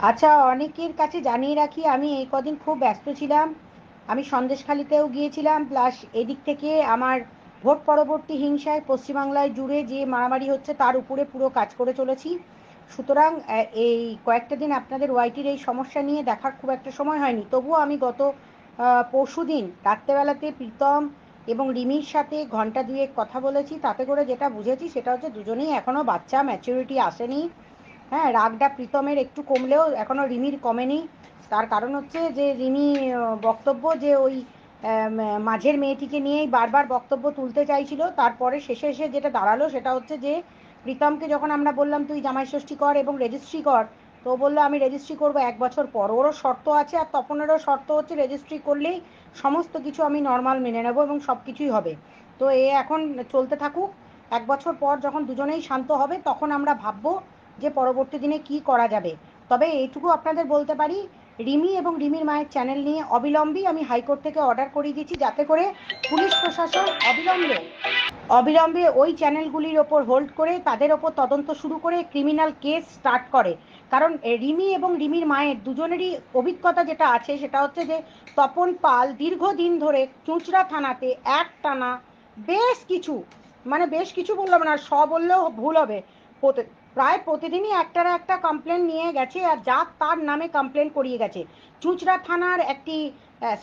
আচ্ছা, অনেকের কাছে জানিয়ে রাখি, আমি এই কদিন খুব ব্যস্ত ছিলাম। আমি সন্দেশখালিতেও গিয়েছিলাম, প্লাস এদিক থেকে আমার ভোট পরবর্তী হিংসায় পশ্চিমবাংলায় জুড়ে যে মারামারি হচ্ছে তার উপরে পুরো কাজ করে চলেছি। সুতরাং এই কয়েকটা দিন আপনাদের ওয়াইটির এই সমস্যা নিয়ে দেখার খুব একটা সময় হয়নি। তবুও আমি গত পরশু দিন রাত্রেবেলাতে প্রীতম এবং রিমির সাথে ঘন্টা দুয়েক কথা বলেছি। তাতে করে যেটা বুঝেছি সেটা হচ্ছে দুজনেই এখনও বাচ্চা, ম্যাচুরিটি আসেনি। হ্যাঁ, রাগটা প্রীতমের একটু কমলেও এখনো রিমির কমেনি। তার কারণ হচ্ছে যে রিমি বক্তব্য যে ওই মাঝের মেয়েটিকে নিয়েই বারবার বক্তব্য তুলতে চাইছিল। তারপরে শেষে এসে যেটা দাঁড়ালো সেটা হচ্ছে যে প্রীতমকে যখন আমরা বললাম তুই জামাই ষষ্ঠী কর এবং রেজিস্ট্রি কর, তো ও বললো আমি রেজিস্ট্রি করবো 1 বছর পর। ওরও শর্ত আছে, আর তপনেরও শর্ত হচ্ছে রেজিস্ট্রি করলেই সমস্ত কিছু আমি নর্মাল মেনে নেবো এবং সব কিছুই হবে। তো এ এখন চলতে থাকুক। 1 বছর পর যখন দুজনেই শান্ত হবে তখন আমরা ভাববো যে পরবর্তী দিনে কি করা যাবে। তবে এইটুকু আপনাদের বলতে পারি, রিমি এবং রিমির মায়ের চ্যানেল নিয়ে অবিলম্বে আমি হাইকোর্ট থেকে অর্ডার করিয়ে দিয়েছি, যাতে করে পুলিশ প্রশাসন অবিলম্বে অবিলম্বে ওই চ্যানেলগুলির ওপর হোল্ড করে তাদের ওপর তদন্ত শুরু করে ক্রিমিনাল কেস স্টার্ট করে। কারণ রিমি এবং রিমির মায়ের দুজনেরই অভিজ্ঞতা যেটা আছে সেটা হচ্ছে যে তপন পাল দীর্ঘদিন ধরে চুঁচড়া থানাতে একটানা বেশ কিছু, মানে বেশ কিছু বললাম না, বললেও ভুল হবে, প্রায় প্রতিদিনই একটার একটা কমপ্লেন নিয়ে গেছে, আর যা তার নামে কমপ্লেন করিয়ে গেছে। চুঁচড়া থানার একটি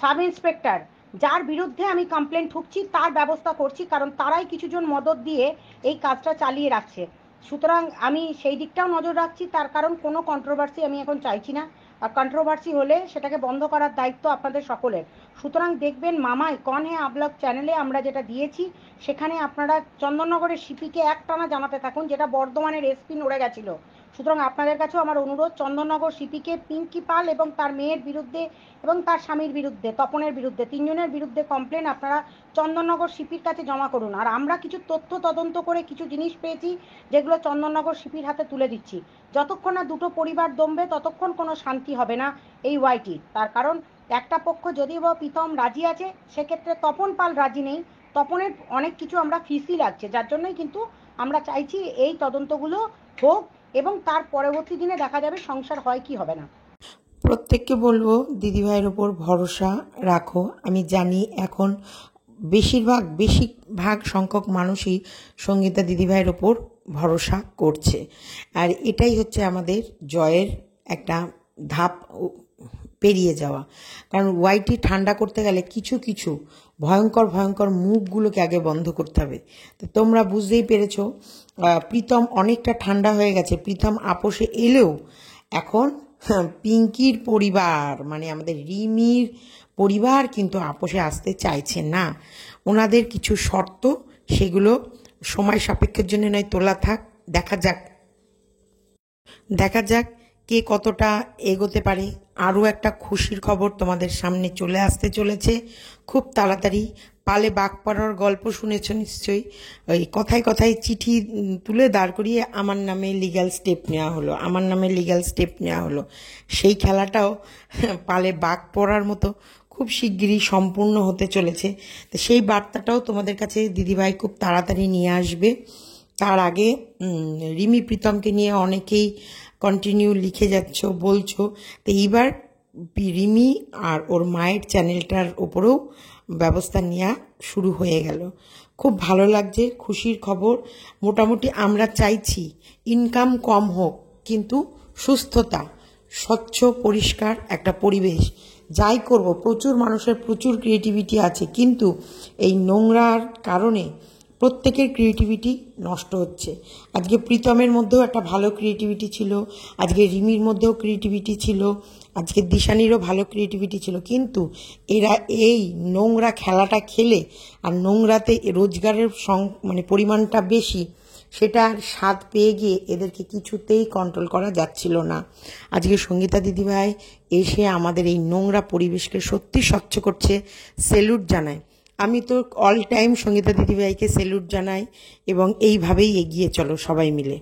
সাব ইন্সপেক্টর, যার বিরুদ্ধে আমি কমপ্লেন ঠুকছি, তার ব্যবস্থা করছি, কারণ তারাই কিছুজন মদত দিয়ে এই কাজটা চালিয়ে রাখছে। সুতরাং আমি সেই দিকটাও নজর রাখছি। তার কারণ কোনো কন্ট্রোভার্সি আমি এখন চাইছি না, আর কন্ট্রোভার্সি হলে সেটাকে বন্ধ করার দায়িত্ব আপনাদের সকলের। সুতরাং দেখবেন মামাই কন হে আবলক চ্যানেলে আমরা যেটা দিয়েছি, সেখানে আপনারা চন্দননগরের সিপিকে একটানা জানাতে থাকুন, যেটা বর্ধমানের এসপি নড়ে গেছিল। সুতরাং আপনাদের কাছেও আমার অনুরোধ, চন্দননগর সিপিকে পিঙ্কি পাল এবং তার মেয়ের বিরুদ্ধে এবং তার স্বামীর বিরুদ্ধে, তপনের বিরুদ্ধে, তিনজনের বিরুদ্ধে কমপ্লেন আপনারা চন্দননগর সিপির কাছে জমা করুন। আর আমরা কিছু তথ্য তদন্ত করে কিছু জিনিস পেয়েছি, যেগুলো চন্দননগর সিপির হাতে তুলে দিচ্ছি। যতক্ষণ না দুটো পরিবার দমবে ততক্ষণ কোনো শান্তি হবে না এই ওয়াইটি। তার কারণ একটা পক্ষ যদিও বা প্রীতম রাজি আছে, সেক্ষেত্রে তপন পাল রাজি নেই। তপনের অনেক কিছু আমরা ফিসই লাগছে, যার জন্যই কিন্তু আমরা চাইছি এই তদন্তগুলো হোক এবং তার পরবর্তী দিনে দেখা যাবে সংসার হয় কি হবে না। প্রত্যেককে বলবো দিদিভাইয়ের ওপর ভরসা রাখো। আমি জানি এখন বেশিরভাগ সংখ্যক মানুষই সঙ্গীতা দিদিভাইয়ের ওপর ভরসা করছে, আর এটাই হচ্ছে আমাদের জয়ের একটা ধাপ পেরিয়ে যাওয়া। কারণ ওয়াইটি ঠান্ডা করতে গেলে কিছু কিছু ভয়ঙ্কর ভয়ঙ্কর মুখগুলোকে আগে বন্ধ করতে হবে। তো তোমরা বুঝতেই পেরেছো, প্রীতম অনেকটা ঠান্ডা হয়ে গেছে। প্রীতম আপোষে এলেও এখন পিঙ্কির পরিবার, মানে আমাদের রিমির পরিবার কিন্তু আপোষে আসতে চাইছে না। ওনাদের কিছু শর্ত, সেগুলো সময় সাপেক্ষের জন্য নয়, তোলা থাক। দেখা যাক দেখা যাক কে কতটা এগোতে পারে। আরও একটা খুশির খবর তোমাদের সামনে চলে আসতে চলেছে খুব তাড়াতাড়ি। পালে বাঘ পড়ার গল্প শুনেছ নিশ্চয়ই। ওই কথায় কথায় চিঠি তুলে দাঁড় করিয়ে আমার নামে লিগ্যাল স্টেপ নেওয়া হলো, আমার নামে লিগ্যাল স্টেপ নেওয়া হলো। সেই খেলাটাও পালে বাঘ পড়ার মতো খুব শিগগিরই সম্পূর্ণ হতে চলেছে। তো সেই বার্তাটাও তোমাদের কাছে দিদিভাই খুব তাড়াতাড়ি নিয়ে আসবে। তার আগে রিমি প্রীতমকে নিয়ে অনেকেই কন্টিনিউ লিখে যাচ্ছ, বলছো। তো এইবার রিমি আর ওর মায়ের চ্যানেলটার ওপরেও ব্যবস্থা নেওয়া শুরু হয়ে গেল। খুব ভালো লাগছে, খুশির খবর। মোটামুটি আমরা চাইছি ইনকাম কম হোক, কিন্তু সুস্থতা, স্বচ্ছ পরিষ্কার একটা পরিবেশ। যাই করব, প্রচুর মানুষের প্রচুর ক্রিয়েটিভিটি আছে, কিন্তু এই নোংরার কারণে প্রত্যেকের ক্রিয়েটিভিটি নষ্ট হচ্ছে। আজকে প্রীতমের মধ্যেও একটা ভালো ক্রিয়েটিভিটি ছিল, আজকে রিমির মধ্যেও ক্রিয়েটিভিটি ছিল, আজকে দিশানিরও ভালো ক্রিয়েটিভিটি ছিল, কিন্তু এরা এই নোংরা খেলাটা খেলে, আর নোংরাতে রোজগারের মানে পরিমাণটা বেশি, সেটার স্বাদ পেয়ে গিয়ে এদেরকে কিছুতেই কন্ট্রোল করা যাচ্ছিল না। আজকে সঙ্গীতা দিদিভাই এসে আমাদের এই নোংরা পরিবেশকে সত্যি স্বচ্ছ করছে, সেলুট জানাই। আমি তো অল টাইম সঙ্গীতা দিদিভাইকে সেলুট জানাই, এবং এইভাবেই এগিয়ে চলো সবাই মিলে।